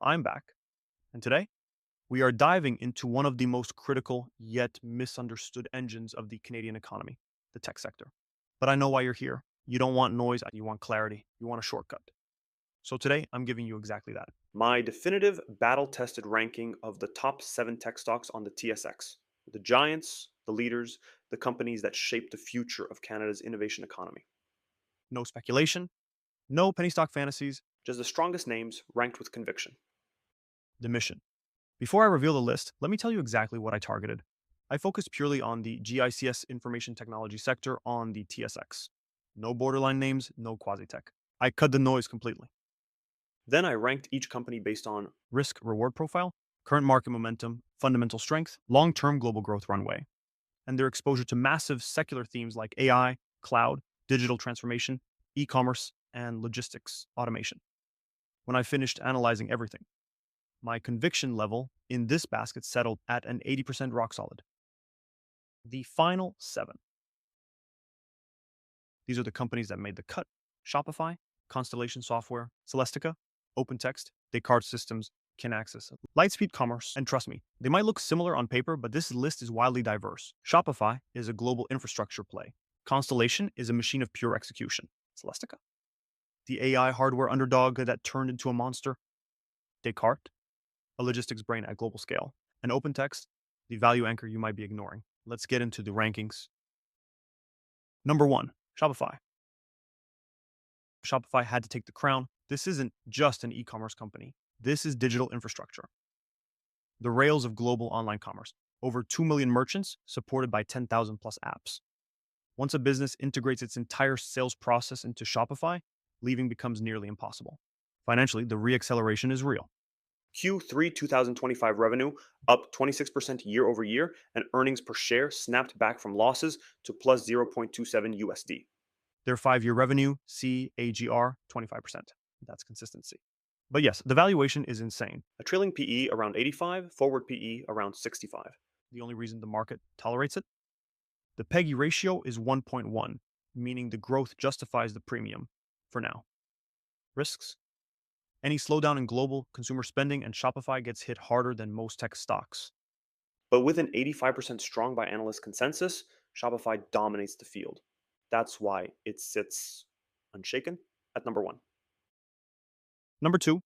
I'm back, and today we are diving into one of the most critical yet misunderstood engines of the Canadian economy, the tech sector. But I know why you're here. You don't want noise, you want clarity, you want a shortcut. So today I'm giving you exactly that. My definitive battle tested ranking of the top 7 tech stocks on the TSX. The giants, the leaders, the companies that shape the future of Canada's innovation economy. No speculation, no penny stock fantasies, just the strongest names ranked with conviction. The mission. Before I reveal the list, let me tell you exactly what I targeted. I focused purely on the GICS information technology sector on the TSX. No borderline names, no quasi-tech. I cut the noise completely. Then I ranked each company based on risk reward profile, current market momentum, fundamental strength, long term global growth runway, and their exposure to massive secular themes like AI, cloud, digital transformation, e commerce, and logistics automation. When I finished analyzing everything, my conviction level in this basket settled at an 80% rock solid. The final 7. These are the companies that made the cut: Shopify, Constellation Software, Celestica, OpenText, Descartes Systems, Kinaxis, Lightspeed Commerce, and trust me, they might look similar on paper, but this list is wildly diverse. Shopify is a global infrastructure play. Constellation is a machine of pure execution. Celestica, the AI hardware underdog that turned into a monster. Descartes, a logistics brain at global scale. And OpenText, the value anchor you might be ignoring. Let's get into the rankings. Number 1, Shopify. Shopify had to take the crown. This isn't just an e-commerce company. This is digital infrastructure. The rails of global online commerce. Over 2 million merchants supported by 10,000 plus apps. Once a business integrates its entire sales process into Shopify, leaving becomes nearly impossible. Financially, the reacceleration is real. Q3 2025 revenue up 26% year over year, and earnings per share snapped back from losses to plus 0.27 USD. Their 5-year revenue, CAGR, 25%. That's consistency. But yes, the valuation is insane. A trailing PE around 85, forward PE around 65. The only reason the market tolerates it? The PEGI ratio is 1.1, meaning the growth justifies the premium for now. Risks? Any slowdown in global consumer spending and Shopify gets hit harder than most tech stocks. But with an 85% strong by analyst consensus, Shopify dominates the field. That's why it sits unshaken at number 1. Number 2,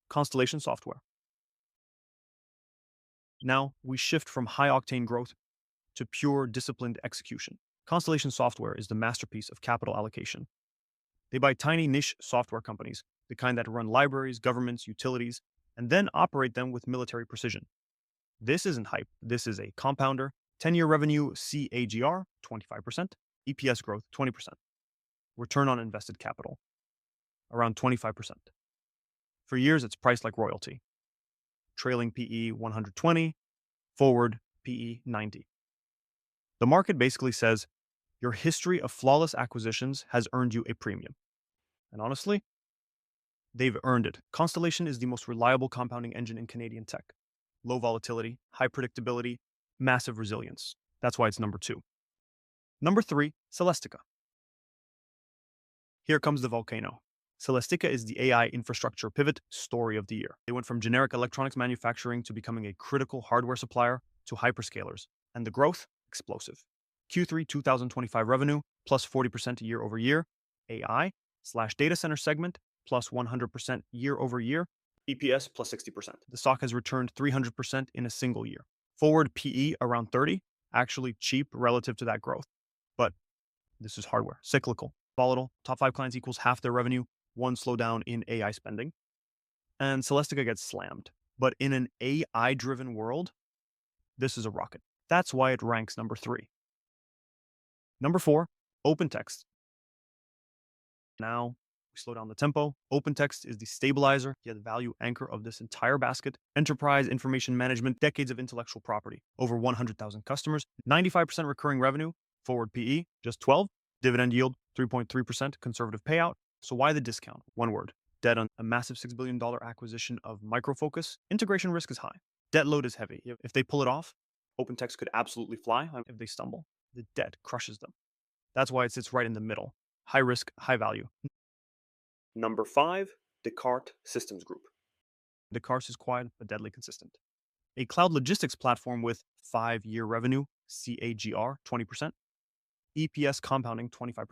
Constellation Software. Now we shift from high octane growth to pure disciplined execution. Constellation Software is the masterpiece of capital allocation. They buy tiny niche software companies, the kind that run libraries, governments, utilities, and then operate them with military precision. This isn't hype. This is a compounder. 10-year revenue CAGR, 25%. EPS growth, 20%. Return on invested capital, around 25%. For years, it's priced like royalty. Trailing PE 120, forward PE 90. The market basically says, your history of flawless acquisitions has earned you a premium. And honestly, they've earned it. Constellation is the most reliable compounding engine in Canadian tech. Low volatility, high predictability, massive resilience. That's why it's number 2. Number 3, Celestica. Here comes the volcano. Celestica is the AI infrastructure pivot story of the year. They went from generic electronics manufacturing to becoming a critical hardware supplier to hyperscalers. And the growth? Explosive. Q3 2025 revenue plus 40% year over year. AI/data center segment plus 100% year over year. EPS plus 60%. The stock has returned 300% in a single year. Forward PE around 30, actually cheap relative to that growth. But this is hardware, cyclical, volatile. Top 5 clients equals half their revenue. One slowdown in AI spending. And Celestica gets slammed. But in an AI-driven world, this is a rocket. That's why it ranks number 3. Number 4, OpenText. Now, we slow down the tempo. OpenText is the stabilizer, yet value anchor of this entire basket. Enterprise information management, decades of intellectual property, over 100,000 customers, 95% recurring revenue, forward PE, just 12, dividend yield, 3.3%, conservative payout. So why the discount? One word: debt on a massive $6 billion acquisition of Micro Focus. Integration risk is high. Debt load is heavy. If they pull it off, OpenText could absolutely fly. If they stumble, the debt crushes them. That's why it sits right in the middle. High risk, high value. Number 5, Descartes Systems Group. Descartes is quiet but deadly consistent. A cloud logistics platform with 5-year revenue, CAGR 20%, EPS compounding 25%,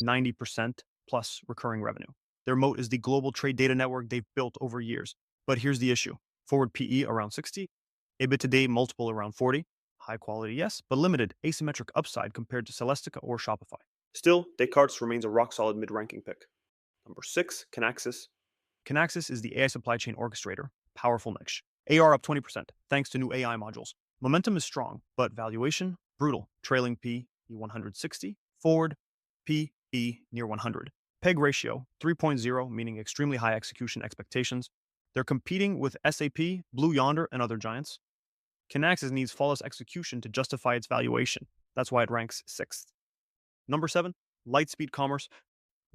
90% plus recurring revenue. Their moat is the global trade data network they've built over years. But here's the issue: forward PE around 60, EBITDA multiple around 40, high quality, yes, but limited asymmetric upside compared to Celestica or Shopify. Still, Descartes remains a rock solid mid ranking pick. Number 6, Kinaxis. Kinaxis is the AI supply chain orchestrator, powerful niche. AR up 20%, thanks to new AI modules. Momentum is strong, but valuation, brutal. Trailing P, E160, forward P, E near 100. PEG ratio, 3.0, meaning extremely high execution expectations. They're competing with SAP, Blue Yonder, and other giants. Kinaxis needs flawless execution to justify its valuation. That's why it ranks 6th. Number 7, Lightspeed Commerce.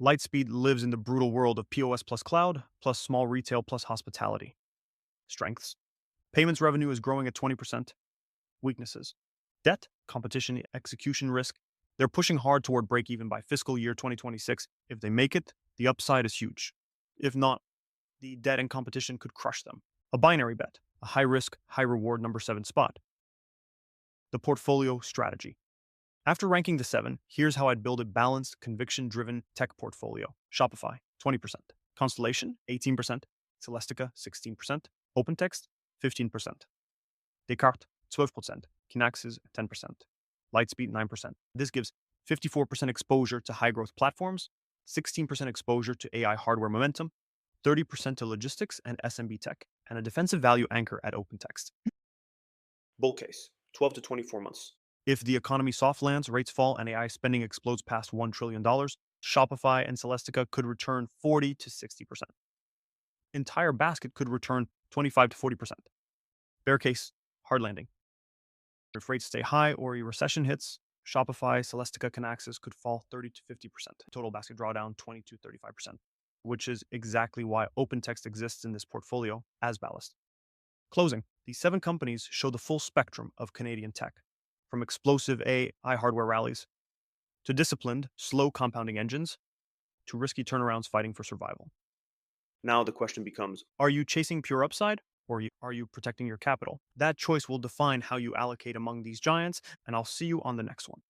Lightspeed lives in the brutal world of POS plus cloud, plus small retail plus hospitality. Strengths: payments revenue is growing at 20%. Weaknesses: debt, competition, execution risk. They're pushing hard toward break even by fiscal year 2026. If they make it, the upside is huge. If not, the debt and competition could crush them. A binary bet, a high risk, high reward number 7 spot. The portfolio strategy. After ranking the 7, here's how I'd build a balanced, conviction-driven tech portfolio. Shopify, 20%. Constellation, 18%. Celestica, 16%. OpenText, 15%. Descartes, 12%. Kinaxis, 10%. Lightspeed, 9%. This gives 54% exposure to high-growth platforms, 16% exposure to AI hardware momentum, 30% to logistics and SMB tech, and a defensive value anchor at OpenText. Bull case, 12 to 24 months. If the economy soft lands, rates fall, and AI spending explodes past $1 trillion, Shopify and Celestica could return 40 to 60%. Entire basket could return 25 to 40%. Bear case, hard landing. If rates stay high or a recession hits, Shopify, Celestica, Kinaxis could fall 30 to 50%. Total basket drawdown 20 to 35%, which is exactly why OpenText exists in this portfolio as ballast. Closing, these 7 companies show the full spectrum of Canadian tech, from explosive AI hardware rallies to disciplined, slow compounding engines to risky turnarounds fighting for survival. Now the question becomes, are you chasing pure upside or are you protecting your capital? That choice will define how you allocate among these giants, and I'll see you on the next one.